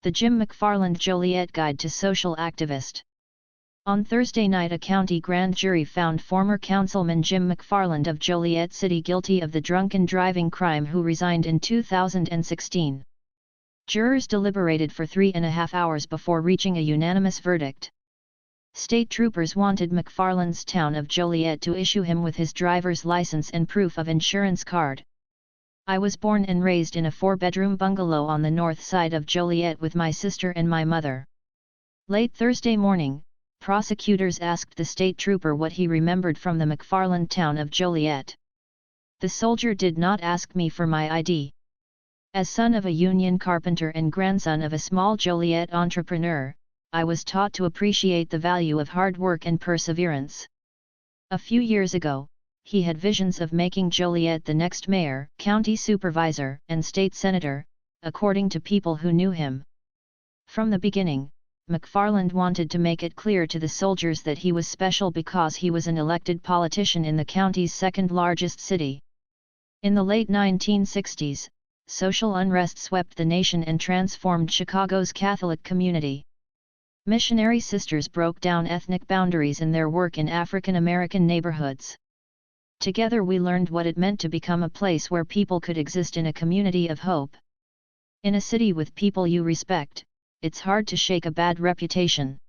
The Jim McFarland Joliet Guide to Social Activist. On Thursday night, a county grand jury found former councilman Jim McFarland of Joliet City guilty of the drunken driving crime, who resigned in 2016. Jurors deliberated for 3.5 hours before reaching a unanimous verdict. State troopers wanted McFarland's town of Joliet to issue him with his driver's license and proof of insurance card. "I was born and raised in a 4-bedroom bungalow on the north side of Joliet with my sister and my mother." Late Thursday morning, prosecutors asked the state trooper what he remembered from the McFarland town of Joliet. "The soldier did not ask me for my ID. As son of a union carpenter and grandson of a small Joliet entrepreneur, I was taught to appreciate the value of hard work and perseverance. A few years ago, he had visions of making Joliet the next mayor, county supervisor, and state senator, according to people who knew him. From the beginning, McFarland wanted to make it clear to the soldiers that he was special because he was an elected politician in the county's second-largest city." In the late 1960s, social unrest swept the nation and transformed Chicago's Catholic community. Missionary sisters broke down ethnic boundaries in their work in African American neighborhoods. "Together we learned what it meant to become a place where people could exist in a community of hope. In a city with people you respect, it's hard to shake a bad reputation."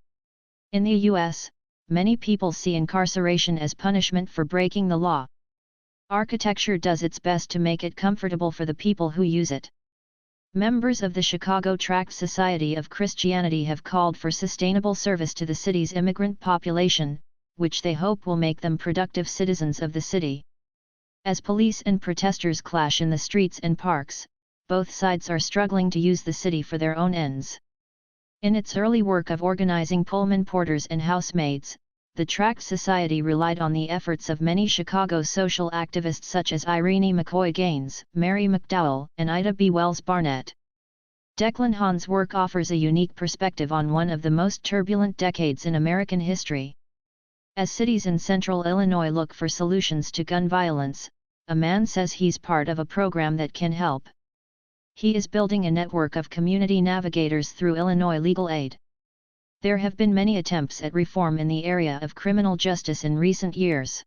In the U.S., many people see incarceration as punishment for breaking the law. Architecture does its best to make it comfortable for the people who use it. Members of the Chicago Tract Society of Christianity have called for sustainable service to the city's immigrant population, which they hope will make them productive citizens of the city. As police and protesters clash in the streets and parks, both sides are struggling to use the city for their own ends. In its early work of organizing Pullman porters and housemaids, the Tract Society relied on the efforts of many Chicago social activists such as Irene McCoy Gaines, Mary McDowell, and Ida B. Wells Barnett. Declan Hahn's work offers a unique perspective on one of the most turbulent decades in American history. As cities in central Illinois look for solutions to gun violence, a man says he's part of a program that can help. He is building a network of community navigators through Illinois Legal Aid. There have been many attempts at reform in the area of criminal justice in recent years.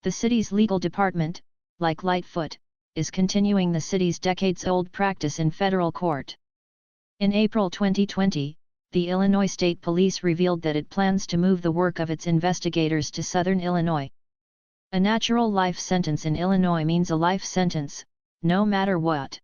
The city's legal department, like Lightfoot, is continuing the city's decades-old practice in federal court. In April 2020, the Illinois State Police revealed that it plans to move the work of its investigators to southern Illinois. A natural life sentence in Illinois means a life sentence, no matter what.